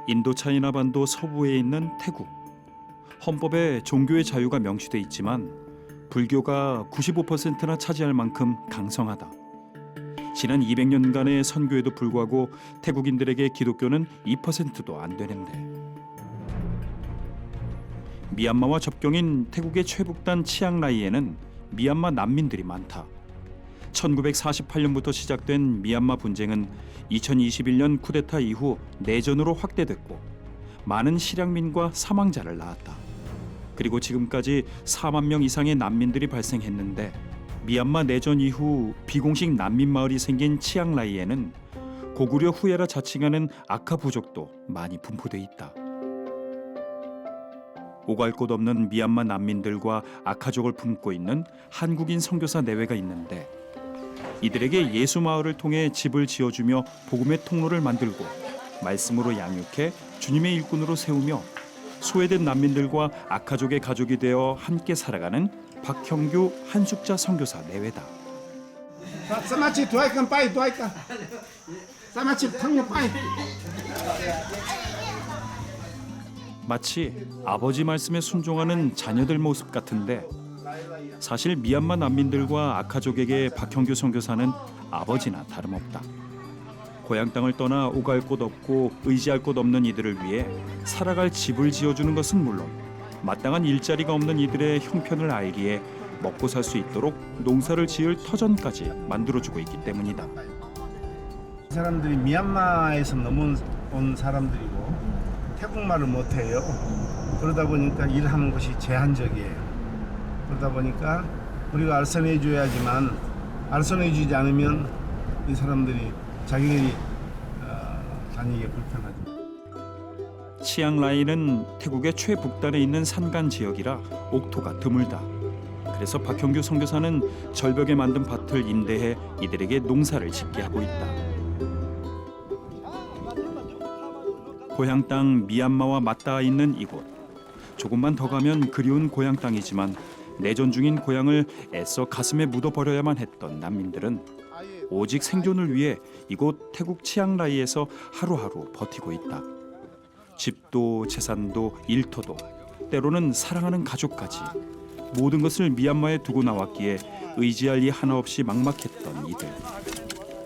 인도차이나 반도 서부에 있는 태국. 헌법에 종교의 자유가 명시돼 있지만 불교가 95%나 차지할 만큼 강성하다. 지난 200년간의 선교에도 불구하고 태국인들에게 기독교는 2%도 안 되는데. 미얀마와 접경인 태국의 최북단 치앙라이에는 미얀마 난민들이 많다. 1948년부터 시작된 미얀마 분쟁은 2021년 쿠데타 이후 내전으로 확대됐고 많은 실향민과 사망자를 낳았다. 그리고 지금까지 4만 명 이상의 난민들이 발생했는데 미얀마 내전 이후 비공식 난민 마을이 생긴 치앙라이에는 고구려 후예라 자칭하는 아카 부족도 많이 분포돼 있다. 오갈 곳 없는 미얀마 난민들과 아카족을 품고 있는 한국인 선교사 내외가 있는데 이들에게 예수 마을을 통해 집을 지어주며 복음의 통로를 만들고 말씀으로 양육해 주님의 일꾼으로 세우며 소외된 난민들과 아카족의 가족이 되어 함께 살아가는 박형규 한숙자 선교사 내외다. 사마치 도와이kan 빠이 도와이kan 사마치 탕모 빠이. 마치 아버지 말씀에 순종하는 자녀들 모습 같은데 사실 미얀마 난민들과 아카족에게 박형규 선교사는 아버지나 다름없다. 고향 땅을 떠나 오갈 곳 없고 의지할 곳 없는 이들을 위해 살아갈 집을 지어주는 것은 물론 마땅한 일자리가 없는 이들의 형편을 알기에 먹고 살 수 있도록 농사를 지을 터전까지 만들어주고 있기 때문이다. 이 사람들이 미얀마에서 넘어온 사람들이고 태국말을 못해요. 그러다 보니까 일하는 것이 제한적이에요. 그러다 보니까 우리가 알선해 줘야지만 알선해 주지 않으면 이 사람들이 자기들이 다니기 불편하죠. 치앙라이는 태국의 최북단에 있는 산간 지역이라 옥토가 드물다. 그래서 박형규 선교사는 절벽에 만든 밭을 임대해 이들에게 농사를 짓게 하고 있다. 고향 땅 미얀마와 맞닿아 있는 이곳. 조금만 더 가면 그리운 고향 땅이지만 내전 중인 고향을 애써 가슴에 묻어버려야만 했던 난민들은 오직 생존을 위해 이곳 태국 치앙라이에서 하루하루 버티고 있다. 집도 재산도 일터도 때로는 사랑하는 가족까지 모든 것을 미얀마에 두고 나왔기에 의지할 이 하나 없이 막막했던 이들.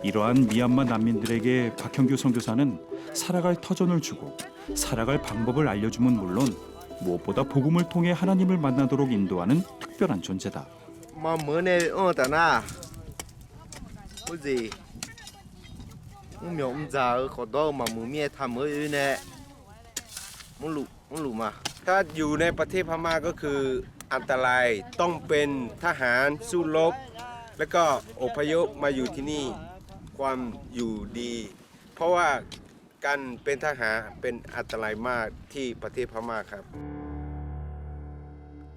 이러한 미얀마 난민들에게 박형규 선교사는 살아갈 터전을 주고 살아갈 방법을 알려주면 물론 무엇보다 복음을 통해 하나님을 만나도록 인도하는 특별한 존재다.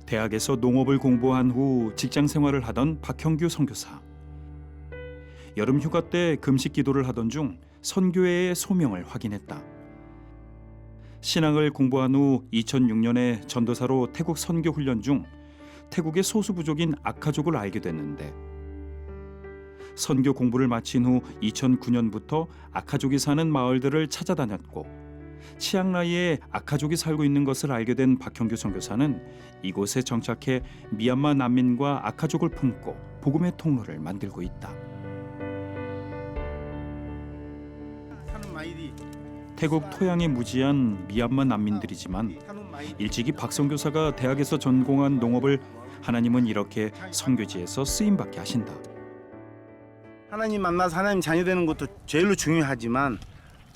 대학에서 농업을 공부한 후 직장 생활을 하던 박형규 선교사. 여름 휴가 때 금식 기도를 하던 중 선교회의 소명을 확인했다. 신앙을 공부한 후 2006년에 전도사로 태국 선교 훈련 중 태국의 소수 부족인 아카족을 알게 됐는데 선교 공부를 마친 후 2009년부터 아카족이 사는 마을들을 찾아다녔고 치앙라이에 아카족이 살고 있는 것을 알게 된 박형규 선교사는 이곳에 정착해 미얀마 난민과 아카족을 품고 복음의 통로를 만들고 있다. 태국 토양에 무지한 미얀마 난민들이지만 일찍이 박 선교사가 대학에서 전공한 농업을 하나님은 이렇게 선교지에서 쓰임받게 하신다. 하나님 만나서 하나님 자녀 되는 것도 제일로 중요하지만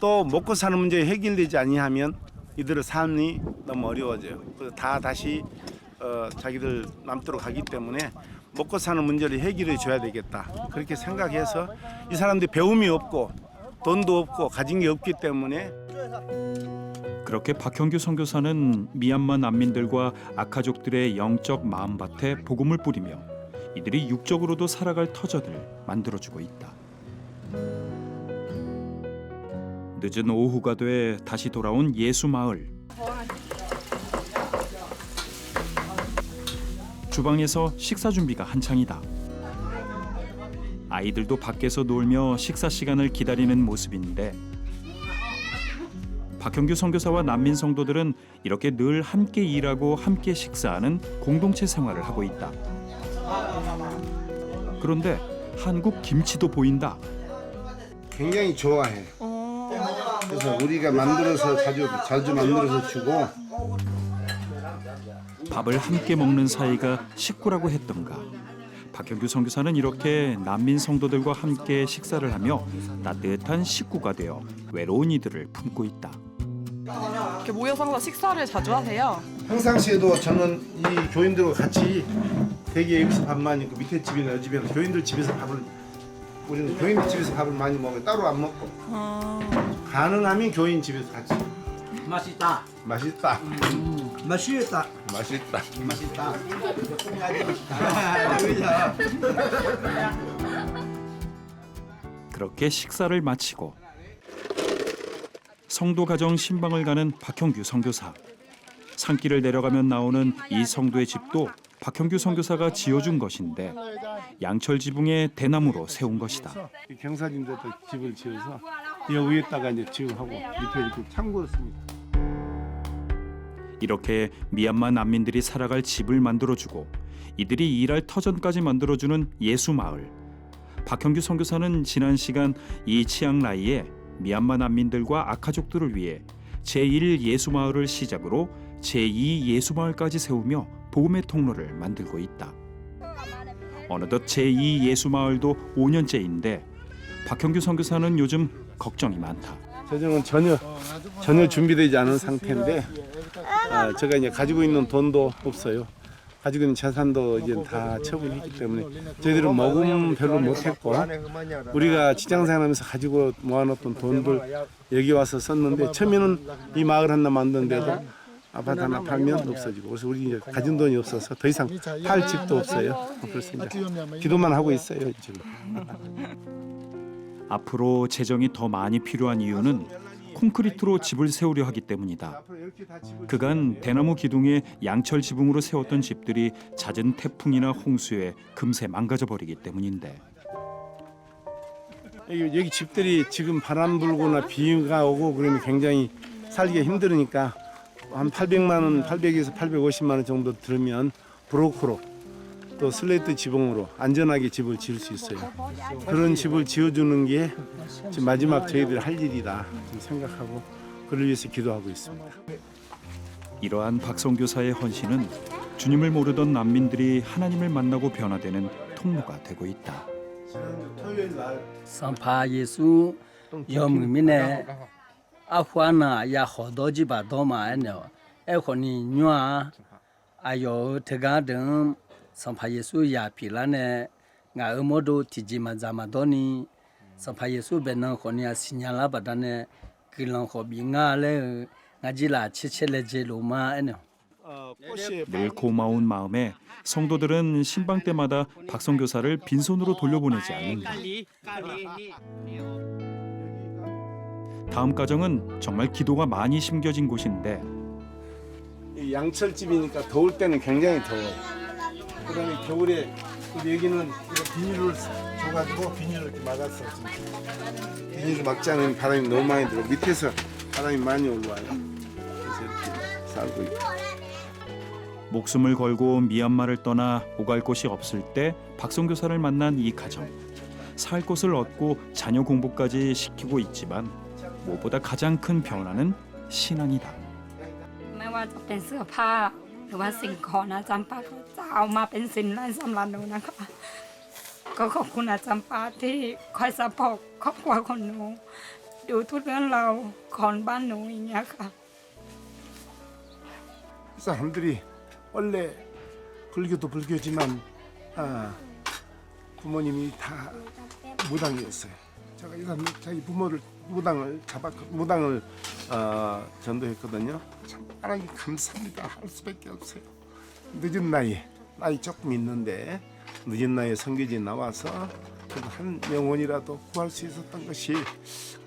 또 먹고 사는 문제 해결되지 아니하면 이들의 삶이 너무 어려워져요. 그래서 다시 자기들 맘대로 가기 때문에 먹고 사는 문제를 해결해 줘야 되겠다. 그렇게 생각해서 이 사람들이 배움이 없고 돈도 없고 가진 게 없기 때문에 그렇게 박형규 선교사는 미얀마 난민들과 아카족들의 영적 마음밭에 복음을 뿌리며 이들이 육적으로도 살아갈 터전을 만들어주고 있다. 늦은 오후가 돼 다시 돌아온 예수 마을. 주방에서 식사 준비가 한창이다. 아이들도 밖에서 놀며 식사 시간을 기다리는 모습인데 박형규 선교사와 난민 성도들은 이렇게 늘 함께 일하고 함께 식사하는 공동체 생활을 하고 있다. 그런데 한국 김치도 보인다. 굉장히 좋아해. 그래서 우리가 만들어서 자주 만들어서 주고. 밥을 함께 먹는 사이가 식구라고 했던가. 박형규 선교사는 이렇게 난민 성도들과 함께 식사를 하며 따뜻한 식구가 되어 외로운 이들을 품고 있다. 이렇게 모여서 항상 식사를 자주 하세요? 평상시에도 저는 이 교인들과 같이 대개 여기서 밥만 있고 밑에 집이나 이 집이나 교인들 집에서 우리는 교인들 집에서 밥을 많이 먹어요. 따로 안 먹고. 가능하면 교인 집에서 같이. 맛있다. 맛있다. 맛있다. 맛있다. 맛있다. 그렇게 식사를 마치고 성도 가정 신방을 가는 박형규 선교사. 산길을 내려가면 나오는 이 성도의 집도 박형규 선교사가 지어준 것인데 양철 지붕에 대나무로 세운 것이다. 경사진데도 집을 지어서 이 위에다가 이제 지우하고 밑에 이렇게 창고를 씁니다. 이렇게 미얀마 난민들이 살아갈 집을 만들어주고 이들이 일할 터전까지 만들어주는 예수마을. 박형규 선교사는 지난 시간 이 치앙라이에 미얀마 난민들과 아카족들을 위해 제1 예수마을을 시작으로 제2 예수마을까지 세우며 복음의 통로를 만들고 있다. 어느덧 제2 예수마을도 5년째인데 박형규 선교사는 요즘 걱정이 많다. 재정은 전혀 준비되지 않은 상태인데 제가 이제 가지고 있는 돈도 없어요. 가지고 있는 재산도 이제 다 처분했기 때문에 저희들은 모금 별로 못했고 우리가 직장생활하면서 가지고 모아놨던 돈들 여기 와서 썼는데 처음에는 이 마을 하나 만드는데도 아파트 하나 팔면 없어지고 그래서 우리 이제 가진 돈이 없어서 더 이상 팔 집도 없어요. 그래서 이제 기도만 하고 있어요 지금. 앞으로 재정이 더 많이 필요한 이유는 콘크리트로 집을 세우려 하기 때문이다. 그간 대나무 기둥에 양철 지붕으로 세웠던 집들이 잦은 태풍이나 홍수에 금세 망가져 버리기 때문인데. 여기 집들이 지금 바람 불거나 비가 오고 그러면 굉장히 살기가 힘들으니까 한 800만 원, 800에서 850만 원 정도 들으면 브로커로 또 슬레이트 지붕으로 안전하게 집을 지을 수 있어요. 그런 집을 지어주는 게 지금 마지막 저희들 할 일이다 생각하고 그를 위해서 기도하고 있습니다. 이러한 박선교사의 헌신은 주님을 모르던 난민들이 하나님을 만나고 변화되는 통로가 되고 있다. 토요일 날 선파 예수 염미네 아후아나 야 호도지바 도마에네 에코니 뉴아 아요 테가든 선파 예수 야 필라네 nga emodo tijima zamadoni 선파 예수 베는 코니아 시냐라 바다네 길랑 호빙아레 nga지라 치첼레제로마 에네 늘 고마운 마음에 성도들은 신방 때마다 박선교사를 빈손으로 돌려보내지 않는다. 다음 가정은 정말 기도가 많이 심겨진 곳인데 이 양철집이니까 더울 때는 굉장히 더워요. 그다음에 겨울에 우리 여기는 이거 비닐을 줘가지고 비닐을 이렇게 막았어. 비닐을 막지 않으면 바람이 너무 많이 들어. 밑에서 바람이 많이 올라와요. 그래서 이렇게 살고 있고. 목숨을 걸고 미얀마를 떠나 오갈 곳이 없을 때 박선교사를 만난 이 가정. 살 곳을 얻고 자녀 공부까지 시키고 있지만 무엇보다 가장 큰 변화는 신앙이다. ไม่ว่าจะเป็นเสื้อผ้าหรือว่าสิ่งของอาจารย์ปาก็จะเอามาเป็นสินไร้สำหรับหนูนะคะก็ขอบคุณอาจารย์ปาที่คอยซัพพอร์ตครอบครัวของหนูดูทุกเรื่องราวของบ้านหนูอย่างเงี้ยค่ะ 사람들이 원래 불교도 불교지만 부모님이 다 무당이었어요. 제가 이 사람 자기 부모를 무당을 전도했거든요. 참 하나님 감사합니다. 할 수밖에 없어요. 늦은 나이 조금 있는데 늦은 나이에 선교지에 나와서 그래도 한 영혼이라도 구할 수 있었던 것이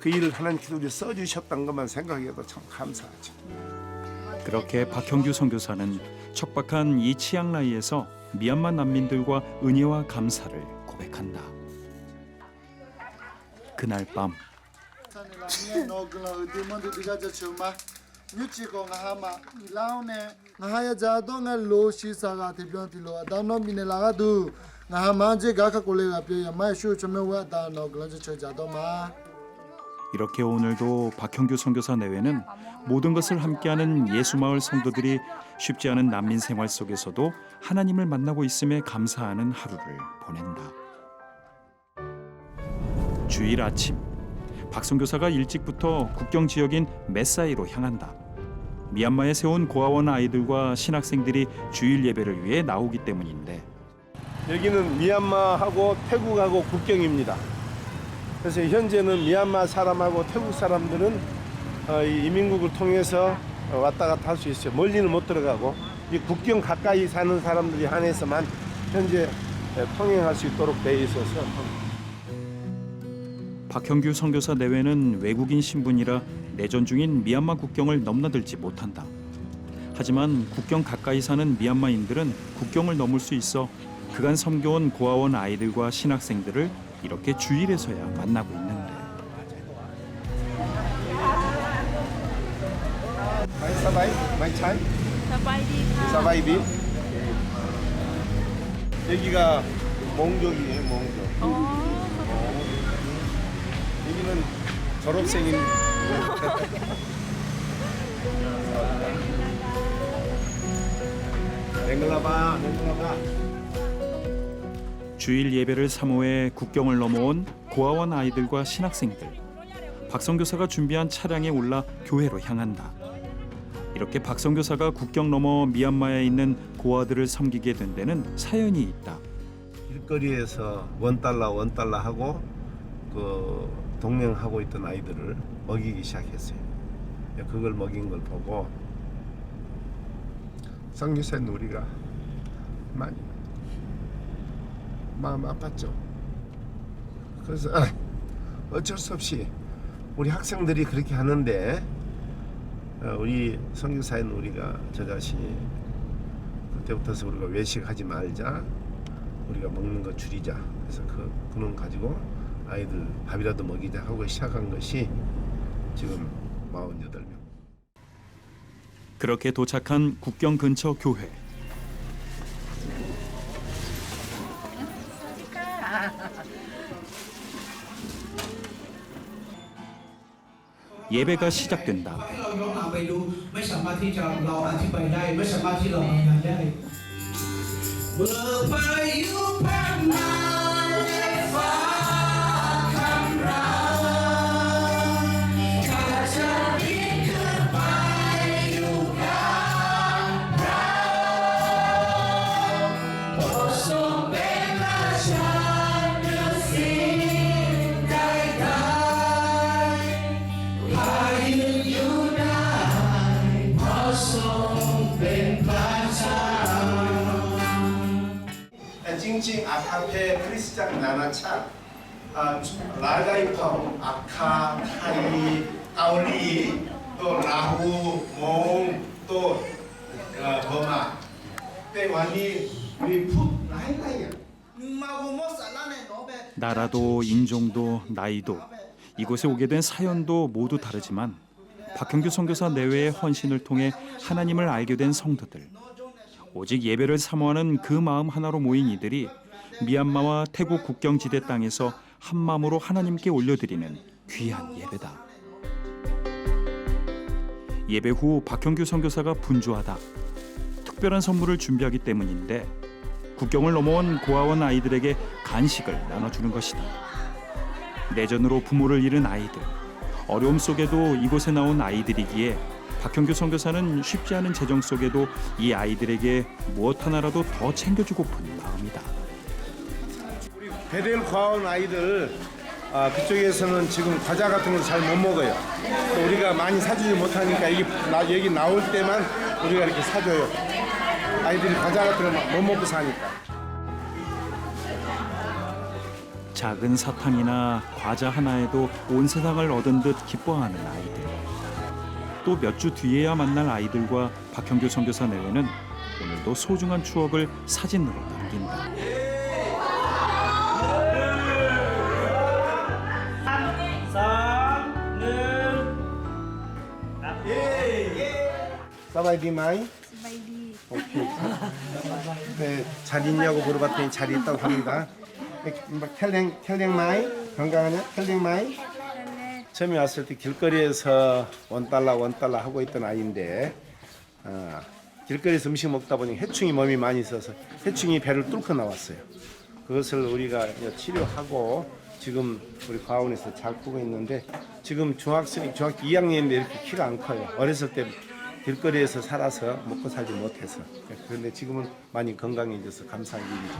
그 일을 하나님께서 우리 써주셨던 것만 생각해도 참 감사하죠. 그렇게 박형규 선교사는 척박한 이 치앙라이에서 미얀마 난민들과 은혜와 감사를 고백한다. 그날 밤 Mania no glo demon diga ja chuma. Nyuchi ko ngahama ilaune ngahaya jado nga lo shi saga te pyon ti lo adano mine laga du ngahama je ga ka kolega pye mai shu chome wa da no glo ja jado ma. 이렇게 오늘도 박형규 선교사 내외는 모든 것을 함께하는 예수마을 성도들이 쉽지 않은 난민 생활 속에서도 하나님을 만나고 있음에 감사하는 하루를 보낸다. 주일 아침, 박 선교사가 일찍부터 국경 지역인 메사이로 향한다. 미얀마에 세운 고아원 아이들과 신학생들이 주일 예배를 위해 나오기 때문인데 여기는 미얀마하고 태국하고 국경입니다. 그래서 현재는 미얀마 사람하고 태국 사람들은 이 이민국을 통해서 왔다 갔다 할 수 있어요. 멀리는 못 들어가고 이 국경 가까이 사는 사람들이 한해서만 현재 통행할 수 있도록 되어 있어서 박형규 선교사 내외는 외국인 신분이라 내전 중인 미얀마 국경을 넘나들지 못한다. 하지만 국경 가까이 사는 미얀마인들은 국경을 넘을 수 있어 그간 섬겨온 고아원 아이들과 신학생들을 이렇게 주일에서야 만나고 있는데. 마이 차이? 사바이비. 여기가 몽족이에요, 몽족. 여기는 졸업생인. 랭글라바. 주일 예배를 사모해 국경을 넘어온 고아원 아이들과 신학생들. 박 선교사가 준비한 차량에 올라 교회로 향한다. 이렇게 박 선교사가 국경 넘어 미얀마에 있는 고아들을 섬기게 된 데는 사연이 있다. 길거리에서 원달러 하고 그 동행하고 있던 아이들을 먹이기 시작했어요. 그걸 먹인 걸 보고 선교사인 우리가 많이 마음 아팠죠. 그래서 어쩔 수 없이 우리 학생들이 그렇게 하는데 우리 선교사인 우리가 저자시 그때부터서 우리가 외식하지 말자, 우리가 먹는 거 줄이자. 그래서 그놈 가지고 아이들 밥이라도 먹이자 하고 시작한 것이 지금 48명. 그렇게 도착한 국경 근처 교회. 예배가 시작된다. 찡찡 아카페 크리스찬 나나차 라가이퍼 아카 타이 아올리 또 라후 몽또 버마 때와니 우리 푸 라이라이야. 나라도 인종도 나이도 이곳에 오게 된 사연도 모두 다르지만 박형규 선교사 내외의 헌신을 통해 하나님을 알게 된 성도들. 오직 예배를 사모하는 그 마음 하나로 모인 이들이 미얀마와 태국 국경지대 땅에서 한 마음으로 하나님께 올려드리는 귀한 예배다. 예배 후 박형규 선교사가 분주하다. 특별한 선물을 준비하기 때문인데 국경을 넘어온 고아원 아이들에게 간식을 나눠주는 것이다. 내전으로 부모를 잃은 아이들, 어려움 속에도 이곳에 나온 아이들이기에 박형규 선교사는 쉽지 않은 재정 속에도 이 아이들에게 무엇 하나라도 더 챙겨주고픈 마음이다. 우리 베델 고아원 아이들 그쪽에서는 지금 과자 같은 걸 잘 못 먹어요. 또 우리가 많이 사주지 못하니까 여기 나올 때만 우리가 이렇게 사줘요. 아이들이 과자 같은 걸 못 먹고 사니까. 작은 사탕이나 과자 하나에도 온 세상을 얻은 듯 기뻐하는 아이들. 또 몇 주 뒤에야 만날 아이들과 박형규 선교사 내외는 오늘도 소중한 추억을 사진으로 남긴다. Sam, 사바이디 마이? 오케이. 네, 잘 있냐고 물어봤더니 잘 있다고 합니다. 켈랭 마이? 건강하냐? 켈랭 마이? 처음에 왔을 때 길거리에서 $1 하고 있던 아이인데 길거리에서 음식 먹다 보니 해충이 몸이 많이 있어서 해충이 배를 뚫고 나왔어요. 그것을 우리가 치료하고 지금 우리 과원에서 잘 크고 있는데 지금 중학교 2학년인데 이렇게 키가 안 커요. 어렸을 때 길거리에서 살아서 먹고 살지 못해서. 그런데 지금은 많이 건강해져서 감사한 일이죠.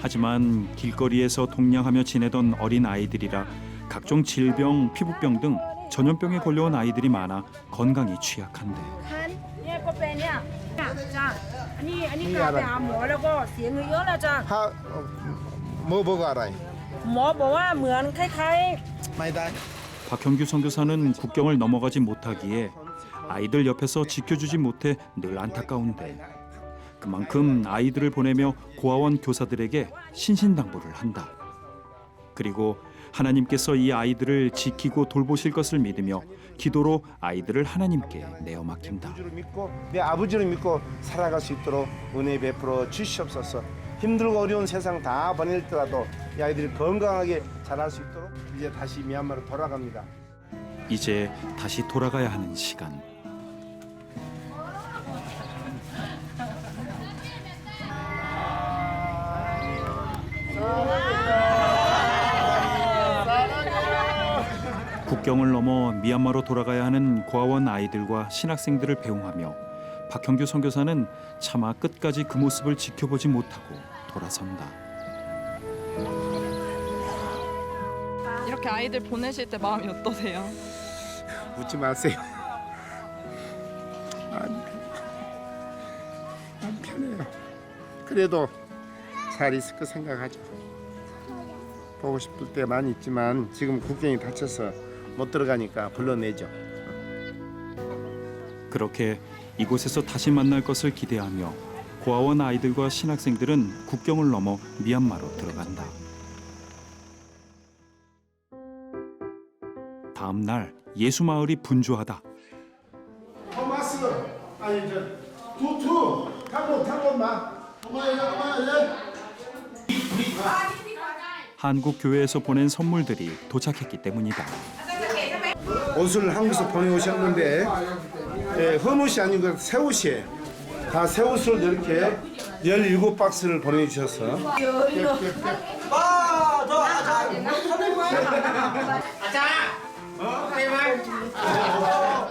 하지만 길거리에서 동냥하며 지내던 어린 아이들이라 각종 질병, 피부병 등 전염병에 걸려온 아이들이 많아 건강이 취약한데 เนี่ยก็เป็นเนี่ยจ้ะอันนี้กลับไปหาหมอแล้วก็เสียเงินเยอะแล้วจ้ะ 뭐 보고 알아요? หมอบอกว่าเหมือนคล้าย 많이 다. 박형규 선교사는 국경을 넘어가지 못하기에 아이들 옆에서 지켜주지 못해 늘 안타까운데 그만큼 아이들을 보내며 고아원 교사들에게 신신당부를 한다. 그리고 하나님께서 이 아이들을 지키고 돌보실 것을 믿으며 기도로 아이들을 하나님께 내어 맡긴다. 내 아버지를 믿고 살아갈 수 있도록 은혜 베풀어 주시옵소서. 힘들고 어려운 세상 다 보낼더라도 이 아이들이 건강하게 자랄 수 있도록 이제 다시 미얀마로 돌아갑니다. 이제 다시 돌아가야 하는 시간. 국경을 넘어 미얀마로 돌아가야 하는 고아원 아이들과 신학생들을 배웅하며 박형규 선교사는 차마 끝까지 그 모습을 지켜보지 못하고 돌아선다. 이렇게 아이들 보내실 때 마음이 어떠세요? 웃지 마세요. 안 편해요. 그래도 잘 있을 거 생각하죠. 보고 싶을 때 많이 있지만 지금 국경이 닫혀서 못 들어가니까 불러내죠. 그렇게 이곳에서 다시 만날 것을 기대하며 고아원 아이들과 신학생들은 국경을 넘어 미얀마로 들어간다. 다음 날 예수 마을이 분주하다. 토마스 아니 저 투투 타고 마. 한국 교회에서 보낸 선물들이 도착했기 때문이다. 옷을 한국에서 보내오셨는데 흠옷이 아니고 새 옷이에요. 다 새 옷을 이렇게 17박스를 보내주셔서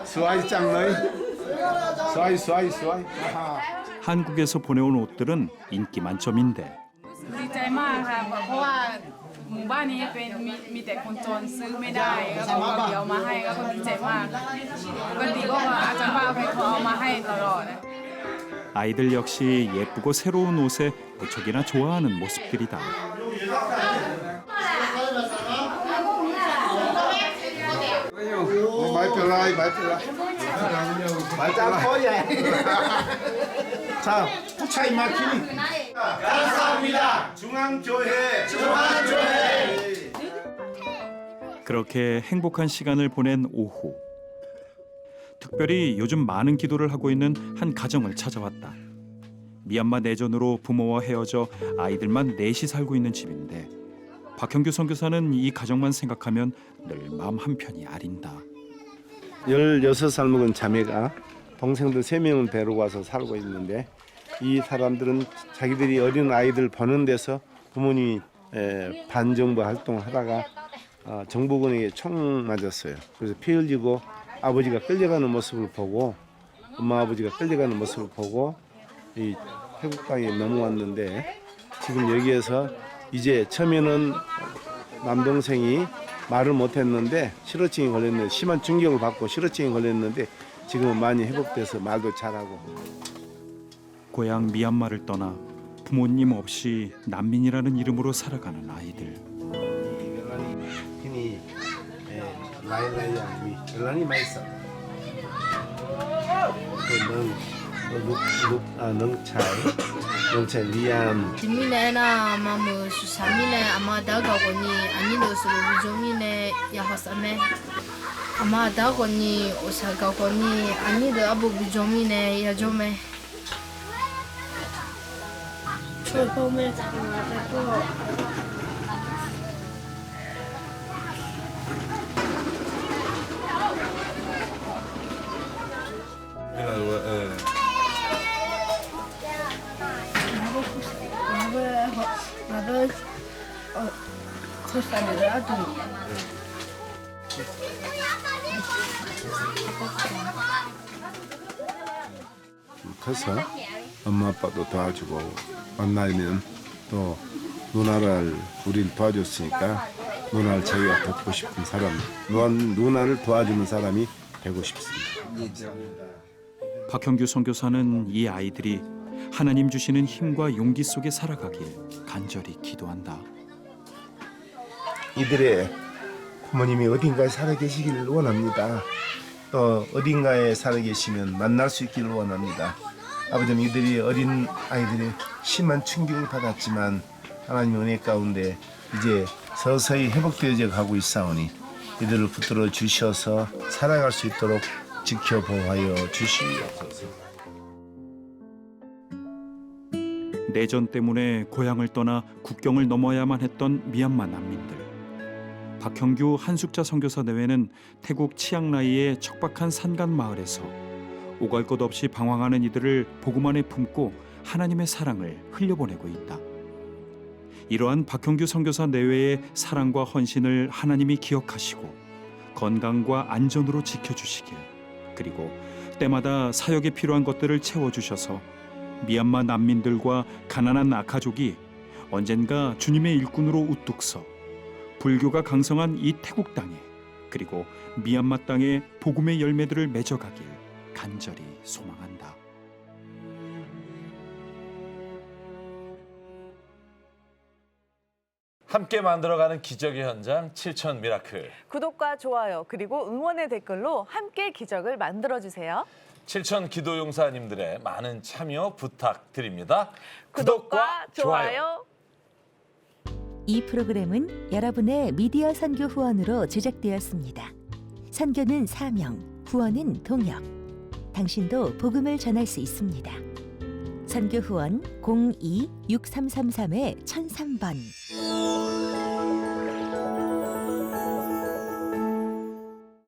스와이 짱너이 스와이 한국에서 보내온 옷들은 인기 만점인데 ดีใจมากค่ะเพราะว่าหมู่บ้านนี้เป็นมีแต่คนจนซื้อไม่ได้ก็เดี๋ยวมาให้ก็ดีใจมากปกติก็อาจารย์ป้าไปขอเอามาให้ตลอด 아이들 역시 예쁘고 새로운 옷에 무척이나 좋아하는 모습들이다. 말별라이 말짱 자 후차이 마키니 감사합니다. 중앙교회 그렇게 행복한 시간을 보낸 오후. 특별히 요즘 많은 기도를 하고 있는 한 가정을 찾아왔다. 미얀마 내전으로 부모와 헤어져 아이들만 넷이 살고 있는 집인데 박형규 선교사는 이 가정만 생각하면 늘 마음 한편이 아린다. 16살 먹은 자매가 동생들 3명을 데리고 와서 살고 있는데 이 사람들은 자기들이 어린 아이들 보는 데서 부모님이 반정부 활동을 하다가 정보군에게 총 맞았어요. 그래서 피 흘리고 아버지가 끌려가는 모습을 보고 엄마 아버지가 끌려가는 모습을 보고 이 태국 땅에 넘어왔는데 지금 여기에서 이제 처음에는 남동생이 말을 못했는데 실어증이 걸렸는데 심한 충격을 받고 실어증이 걸렸는데 지금은 많이 회복돼서 말도 잘하고. 고향 미얀마를 떠나 부모님 없이 난민이라는 이름으로 살아가는 아이들. ini lain-lain yang Elani Maisa. Nong chai liam. Dimine na mamu susamine ama daga goni anino suru jomine ya 왔었네. 아마 다고니 오사가고니 아니도 아부 비좀이네 야좀에. 초봄에 잡아가지고. 나도 코스타리아도 커서 엄마 아빠도 도와주고 만나면 또 누나를 우리를 도와줬으니까 누나를 자기가 돕고 싶은 사람, 누나를 도와주는 사람이 되고 싶습니다. 박형규 선교사는 이 아이들이 하나님 주시는 힘과 용기 속에 살아가길 간절히 기도한다. 이들의 부모님이 어딘가에 살아계시기를 원합니다. 또 어딘가에 살아계시면 만날 수 있기를 원합니다. 아버지는 이들이 어린 아이들이 심한 충격을 받았지만 하나님의 은혜 가운데 이제 서서히 회복되어져 가고 있사오니 이들을 붙들어 주셔서 살아갈 수 있도록 지켜보호하여 주시옵소서. 내전 때문에 고향을 떠나 국경을 넘어야만 했던 미얀마 난민들. 박형규 한숙자 선교사 내외는 태국 치앙라이의 척박한 산간 마을에서 오갈 것 없이 방황하는 이들을 복음 안에 품고 하나님의 사랑을 흘려보내고 있다. 이러한 박형규 선교사 내외의 사랑과 헌신을 하나님이 기억하시고 건강과 안전으로 지켜주시길, 그리고 때마다 사역에 필요한 것들을 채워주셔서 미얀마 난민들과 가난한 아카족이 언젠가 주님의 일꾼으로 우뚝 서 불교가 강성한 이 태국 땅에, 그리고 미얀마 땅에 복음의 열매들을 맺어가길 간절히 소망한다. 함께 만들어가는 기적의 현장 7천 미라클. 구독과 좋아요 그리고 응원의 댓글로 함께 기적을 만들어주세요. 7천 기도용사님들의 많은 참여 부탁드립니다. 구독과 좋아요. 이 프로그램은 여러분의 미디어 선교 후원으로 제작되었습니다. 선교는 사명, 후원은 동역. 당신도 복음을 전할 수 있습니다. 선교 후원 02-6333-1003번.